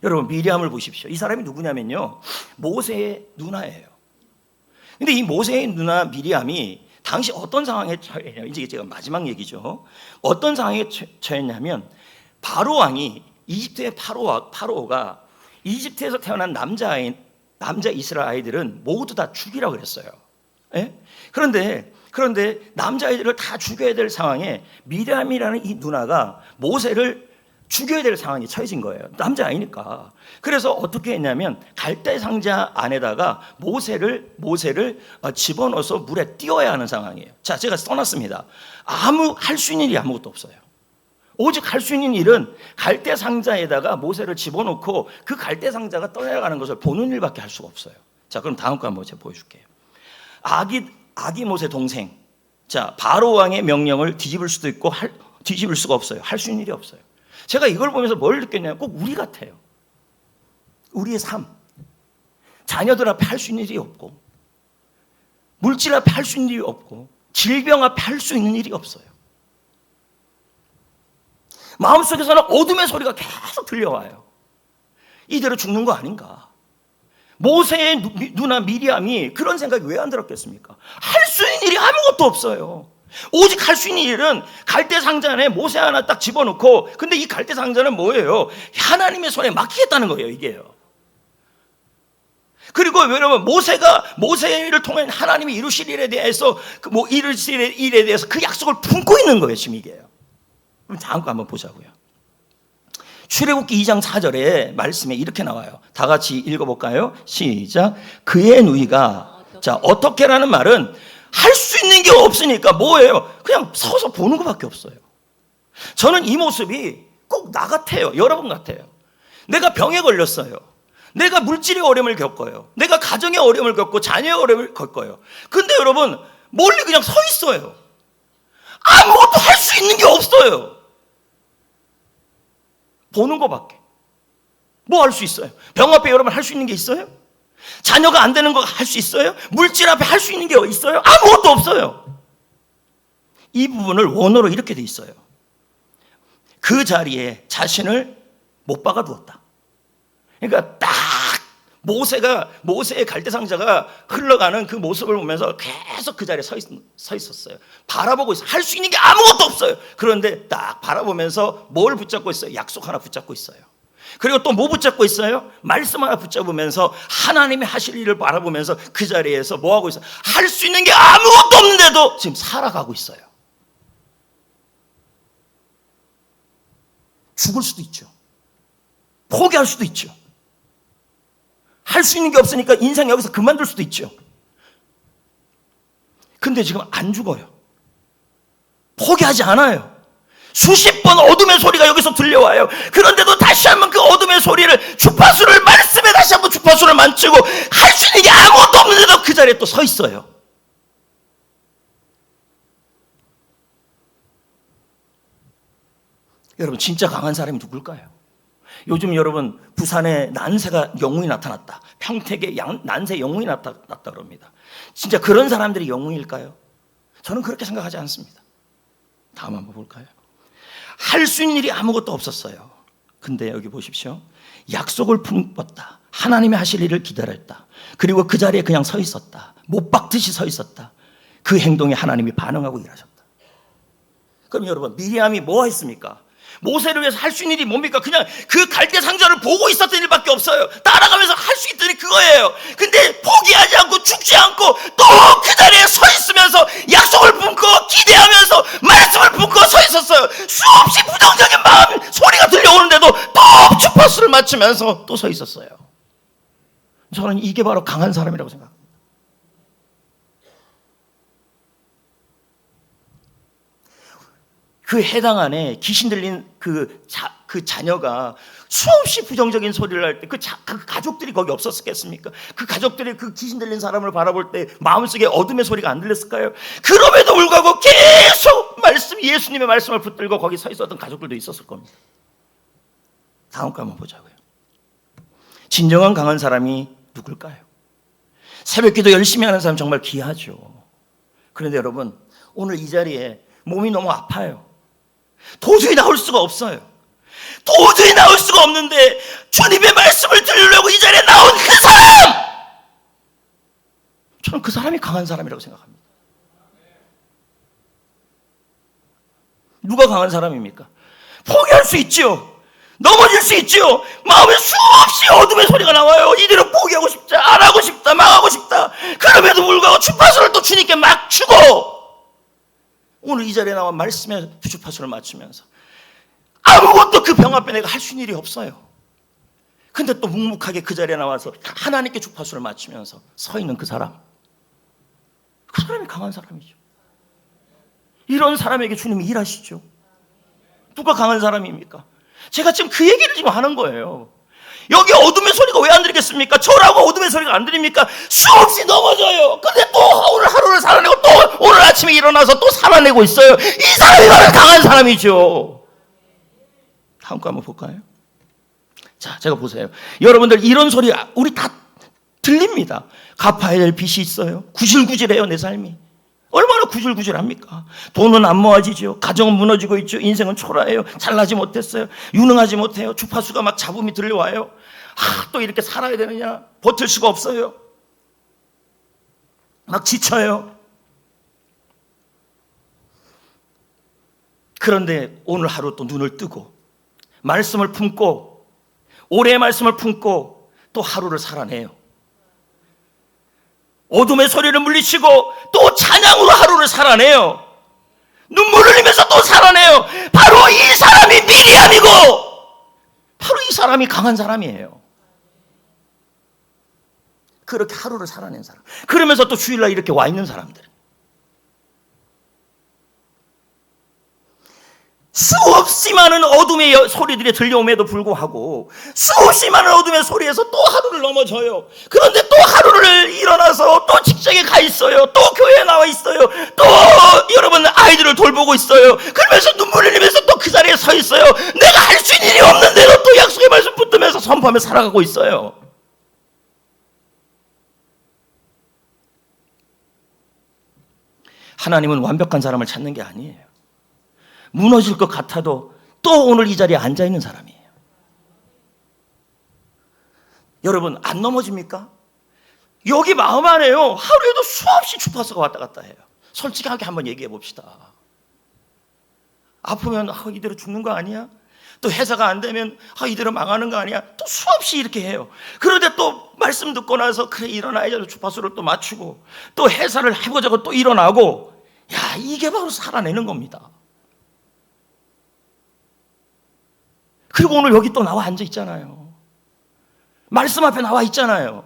여러분, 미리암을 보십시오. 이 사람이 누구냐면요, 모세의 누나예요. 근데 이 모세의 누나 미리암이 당시 어떤 상황에 처했냐면, 이제 제가 마지막 얘기죠. 어떤 상황에 처했냐면, 바로 왕이, 이집트의 파로가 이집트에서 태어난 남자 이스라엘 아이들은 모두 다 죽이라고 그랬어요. 예? 그런데 남자아이들을 다 죽여야 될 상황에 미리암이라는 이 누나가 모세를 죽여야 될 상황이 처해진 거예요. 남자아이니까. 그래서 어떻게 했냐면 갈대 상자 안에다가 모세를 집어넣어서 물에 띄워야 하는 상황이에요. 자, 제가 써놨습니다. 할 수 있는 일이 아무것도 없어요. 오직 할 수 있는 일은 갈대 상자에다가 모세를 집어넣고 그 갈대 상자가 떠내려가는 것을 보는 일밖에 할 수가 없어요. 자, 그럼 다음 거 한번 제가 보여줄게요. 아기 모세 동생. 자, 바로 왕의 명령을 뒤집을 수도 있고 뒤집을 수가 없어요. 할 수 있는 일이 없어요. 제가 이걸 보면서 뭘 느꼈냐면 꼭 우리 같아요. 우리의 삶. 자녀들 앞에 할 수 있는 일이 없고, 물질 앞에 할 수 있는 일이 없고, 질병 앞에 할 수 있는 일이 없어요. 마음속에서는 어둠의 소리가 계속 들려와요. 이대로 죽는 거 아닌가? 모세의 누나 미리암이 그런 생각이 왜 안 들었겠습니까? 할 수 있는 일이 아무것도 없어요. 오직 할 수 있는 일은 갈대 상자 안에 모세 하나 딱 집어넣고, 근데 이 갈대 상자는 뭐예요? 하나님의 손에 맡기겠다는 거예요, 이게요. 그리고 여러분, 모세를 통해 하나님이 이루실 일에 대해서 이루실 일에 대해서 그 약속을 품고 있는 거예요, 지금 이게요. 그럼 다음 거 한번 보자고요. 출애굽기 2장 4절에 말씀에 이렇게 나와요. 다 같이 읽어볼까요? 시작. 그의 누이가, 자, 어떻게라는 말은 할 수 있는 게 없으니까 뭐예요? 그냥 서서 보는 것밖에 없어요. 저는 이 모습이 꼭 나 같아요. 여러분 같아요. 내가 병에 걸렸어요. 내가 물질의 어려움을 겪어요. 내가 가정의 어려움을 겪고 자녀의 어려움을 겪어요. 근데 여러분 멀리 그냥 서 있어요. 아무것도 할 수 있는 게 없어요. 보는 것밖에. 뭐 할 수 있어요? 병 앞에 여러분 할 수 있는 게 있어요? 자녀가 안 되는 거 할 수 있어요? 물질 앞에 할 수 있는 게 있어요? 아무것도 없어요. 이 부분을 원어로 이렇게 돼 있어요. 그 자리에 자신을 못 박아 두었다. 그러니까 딱 모세의 갈대상자가 흘러가는 그 모습을 보면서 계속 그 자리에 서 있었어요. 바라보고 있어요. 할 수 있는 게 아무것도 없어요. 그런데 딱 바라보면서 뭘 붙잡고 있어요? 약속 하나 붙잡고 있어요. 그리고 또 뭐 붙잡고 있어요? 말씀 하나 붙잡으면서 하나님이 하실 일을 바라보면서 그 자리에서 뭐 하고 있어요? 할 수 있는 게 아무것도 없는데도 지금 살아가고 있어요. 죽을 수도 있죠. 포기할 수도 있죠. 할 수 있는 게 없으니까 인생 여기서 그만둘 수도 있죠. 근데 지금 안 죽어요. 포기하지 않아요. 수십 번 어둠의 소리가 여기서 들려와요. 그런데도 다시 한번 그 어둠의 소리를 주파수를 말씀에 다시 한번 주파수를 만지고 할 수 있는 게 아무것도 없는데도 그 자리에 또 서 있어요. 여러분 진짜 강한 사람이 누굴까요? 요즘 여러분 부산에 난세가 영웅이 나타났다. 평택에 난세 영웅이 나타났다 그럽니다. 진짜 그런 사람들이 영웅일까요? 저는 그렇게 생각하지 않습니다. 다음 한번 볼까요? 할 수 있는 일이 아무것도 없었어요. 근데 여기 보십시오. 약속을 품었다. 하나님이 하실 일을 기다렸다. 그리고 그 자리에 그냥 서 있었다. 못 박듯이 서 있었다. 그 행동에 하나님이 반응하고 일하셨다. 그럼 여러분 미리암이 뭐 했습니까? 모세를 위해서 할 수 있는 일이 뭡니까? 그냥 그 갈대 상자를 보고 있었던 일밖에 없어요. 따라가면서 할 수 있던 일이 그거예요. 근데 포기하지 않고 죽지 않고 또 그 자리에 서 있으면서 약속을 품고 기대하면서 말씀을 품고 서 있었어요. 수없이 부정적인 마음 소리가 들려오는데도 또 주파수를 맞추면서 또 서 있었어요. 저는 이게 바로 강한 사람이라고 생각합니다. 그 해당 안에 귀신 들린 그 자녀가 수없이 부정적인 소리를 할 때 그 가족들이 거기 없었겠습니까? 그 가족들이 그 귀신 들린 사람을 바라볼 때 마음속에 어둠의 소리가 안 들렸을까요? 그럼에도 불구하고 계속 예수님의 말씀을 붙들고 거기 서 있었던 가족들도 있었을 겁니다. 다음 거 한번 보자고요. 진정한 강한 사람이 누굴까요? 새벽기도 열심히 하는 사람 정말 귀하죠. 그런데 여러분 오늘 이 자리에 몸이 너무 아파요. 도저히 나올 수가 없어요. 도저히 나올 수가 없는데 주님의 말씀을 들으려고 이 자리에 나온 그 사람! 저는 그 사람이 강한 사람이라고 생각합니다. 누가 강한 사람입니까? 포기할 수 있죠. 넘어질 수 있죠. 마음에 수없이 어둠의 소리가 나와요. 이대로 포기하고 싶다, 안 하고 싶다, 망하고 싶다. 그럼에도 불구하고 주파수를 또 주님께 막 주고 오늘 이 자리에 나와 말씀의 주파수를 맞추면서 아무것도 그 병 앞에 내가 할 수 있는 일이 없어요. 근데 또 묵묵하게 그 자리에 나와서 하나님께 주파수를 맞추면서 서 있는 그 사람이 강한 사람이죠. 이런 사람에게 주님이 일하시죠. 누가 강한 사람입니까? 제가 지금 그 얘기를 지금 하는 거예요. 여기 어둠의 소리가 왜 안 들리겠습니까? 저라고 어둠의 소리가 안 들립니까? 수없이 넘어져요. 근데 또 오늘 하루를 살아내고 또 오늘 아침에 일어나서 또 살아내고 있어요. 이 사람이 바로 강한 사람이죠. 다음 거 한번 볼까요? 자, 제가 보세요. 여러분들 이런 소리 우리 다 들립니다. 갚아야 될 빚이 있어요. 구질구질해요, 내 삶이. 얼마나 구질구질합니까? 돈은 안 모아지죠. 가정은 무너지고 있죠. 인생은 초라해요. 잘나지 못했어요. 유능하지 못해요. 주파수가 막 잡음이 들려와요. 또 이렇게 살아야 되느냐? 버틸 수가 없어요. 막 지쳐요. 그런데 오늘 하루 또 눈을 뜨고 말씀을 품고 올해의 말씀을 품고 또 하루를 살아내요. 어둠의 소리를 물리치고 또 찬양으로 하루를 살아내요. 눈물을 흘리면서 또 살아내요. 바로 이 사람이 미리암이고 바로 이 사람이 강한 사람이에요. 그렇게 하루를 살아낸 사람. 그러면서 또 주일날 이렇게 와 있는 사람들. 수없이 많은 어둠의 소리들이 들려옴에도 불구하고 수없이 많은 어둠의 소리에서 또 하루를 넘어져요. 그런데 또 하루를 일어나서 또 직장에 가 있어요. 또 교회에 나와 있어요. 또 여러분 아이들을 돌보고 있어요. 그러면서 눈물 흘리면서 또 그 자리에 서 있어요. 내가 할 수 있는 일이 없는데도 또 약속의 말씀 붙들면서 선포하며 살아가고 있어요. 하나님은 완벽한 사람을 찾는 게 아니에요. 무너질 것 같아도 또 오늘 이 자리에 앉아 있는 사람이에요. 여러분 안 넘어집니까? 여기 마음 안에요. 하루에도 수없이 주파수가 왔다 갔다 해요. 솔직하게 한번 얘기해 봅시다. 아프면 이대로 죽는 거 아니야? 또 회사가 안 되면 이대로 망하는 거 아니야? 또 수없이 이렇게 해요. 그런데 또 말씀 듣고 나서 그래 일어나야지 주파수를 또 맞추고 또 회사를 해보자고 또 일어나고 야 이게 바로 살아내는 겁니다. 그리고 오늘 여기 또 나와 앉아 있잖아요. 말씀 앞에 나와 있잖아요.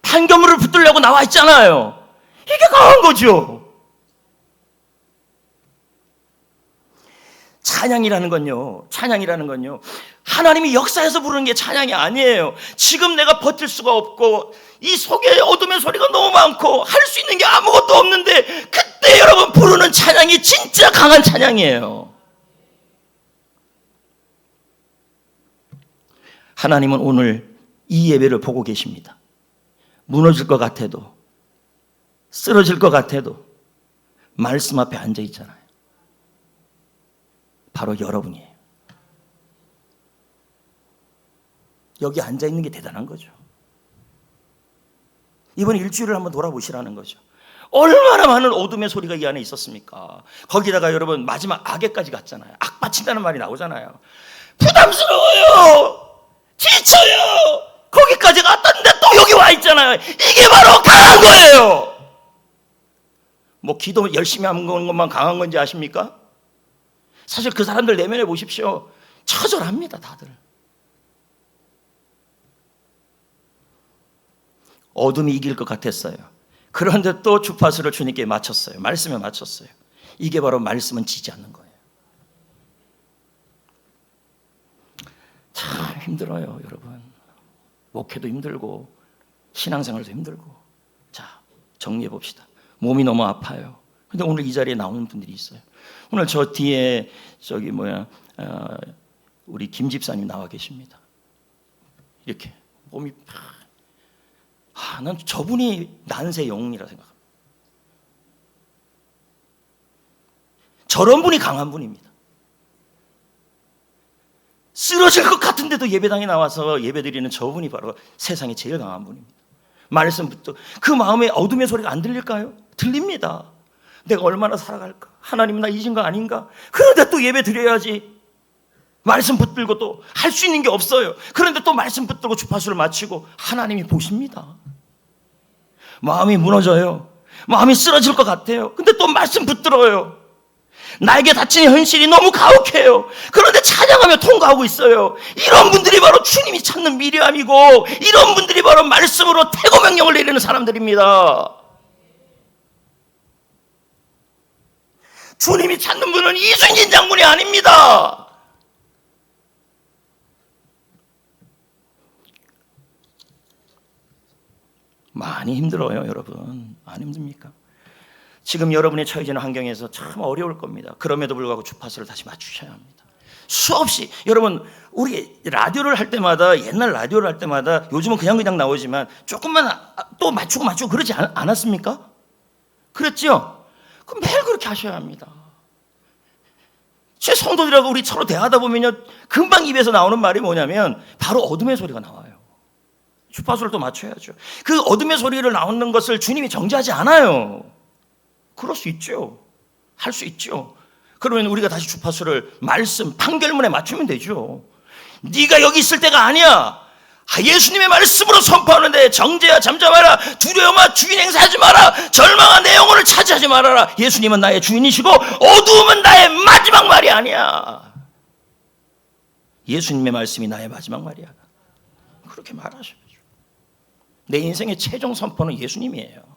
판결문을 붙들려고 나와 있잖아요. 이게 강한 거죠. 찬양이라는 건요 하나님이 역사에서 부르는 게 찬양이 아니에요. 지금 내가 버틸 수가 없고 이 속에 어둠의 소리가 너무 많고 할 수 있는 게 아무것도 없는데 그때 여러분 부르는 찬양이 진짜 강한 찬양이에요. 하나님은 오늘 이 예배를 보고 계십니다. 무너질 것 같아도 쓰러질 것 같아도 말씀 앞에 앉아 있잖아요. 바로 여러분이에요. 여기 앉아 있는 게 대단한 거죠. 이번 일주일을 한번 돌아보시라는 거죠. 얼마나 많은 어둠의 소리가 이 안에 있었습니까? 거기다가 여러분 마지막 악에까지 갔잖아요. 악 바친다는 말이 나오잖아요. 부담스러워요. 지쳐요. 거기까지 갔다는데 또 여기 와 있잖아요. 이게 바로 강한 거예요. 뭐 기도 열심히 하는 것만 강한 건지 아십니까? 사실 그 사람들 내면에 보십시오. 처절합니다, 다들. 어둠이 이길 것 같았어요. 그런데 또 주파수를 주님께 맞췄어요. 말씀에 맞췄어요. 이게 바로 말씀은 지지 않는 거예요. 참 힘들어요, 여러분. 목회도 힘들고 신앙생활도 힘들고. 자, 정리해 봅시다. 몸이 너무 아파요. 근데 오늘 이 자리에 나오는 분들이 있어요. 오늘 저 뒤에 우리 김 집사님 나와 계십니다. 이렇게 몸이 난 저분이 난세 영웅이라 생각합니다. 저런 분이 강한 분입니다. 쓰러질 것 같은데도 예배당에 나와서 예배드리는 저분이 바로 세상에 제일 강한 분입니다. 말씀부터 그 마음에 어둠의 소리가 안 들릴까요? 들립니다. 내가 얼마나 살아갈까? 하나님 나 잊은 거 아닌가? 그런데 또 예배 드려야지. 말씀 붙들고 또 할 수 있는 게 없어요. 그런데 또 말씀 붙들고 주파수를 맞추고 하나님이 보십니다. 마음이 무너져요. 마음이 쓰러질 것 같아요. 근데 또 말씀 붙들어요. 나에게 닥친 현실이 너무 가혹해요. 그런데 찬양하며 통과하고 있어요. 이런 분들이 바로 주님이 찾는 미리암이고 이런 분들이 바로 말씀으로 태고 명령을 내리는 사람들입니다. 주님이 찾는 분은 이순신 장군이 아닙니다. 많이 힘들어요, 여러분. 안 힘듭니까? 지금 여러분이 처해지는 환경에서 참 어려울 겁니다. 그럼에도 불구하고 주파수를 다시 맞추셔야 합니다. 수없이 여러분 우리 라디오를 할 때마다 옛날 라디오를 할 때마다 요즘은 그냥 나오지만 조금만 또 맞추고 그러지 않았습니까? 그랬죠? 그럼 매일 그렇게 하셔야 합니다. 제 성도들하고 우리 서로 대화하다 보면요 금방 입에서 나오는 말이 뭐냐면 바로 어둠의 소리가 나와요. 주파수를 또 맞춰야죠. 그 어둠의 소리를 나오는 것을 주님이 정죄하지 않아요. 그럴 수 있죠. 할 수 있죠. 그러면 우리가 다시 주파수를 말씀, 판결문에 맞추면 되죠. 네가 여기 있을 때가 아니야. 예수님의 말씀으로 선포하는데 정죄야 잠잠하라 두려워 마 주인 행세하지 마라 절망한 내 영혼을 차지하지 말아라. 예수님은 나의 주인이시고 어두움은 나의 마지막 말이 아니야. 예수님의 말씀이 나의 마지막 말이야. 그렇게 말하셔야죠. 내 인생의 최종 선포는 예수님이에요.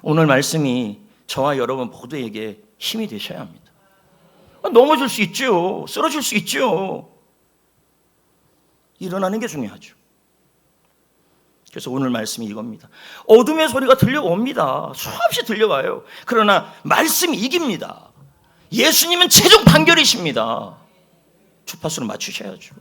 오늘 말씀이 저와 여러분 모두에게 힘이 되셔야 합니다. 넘어질 수 있죠. 쓰러질 수 있죠. 일어나는 게 중요하죠. 그래서 오늘 말씀이 이겁니다. 어둠의 소리가 들려옵니다. 수없이 들려와요. 그러나 말씀이 이깁니다. 예수님은 최종 판결이십니다. 주파수를 맞추셔야죠.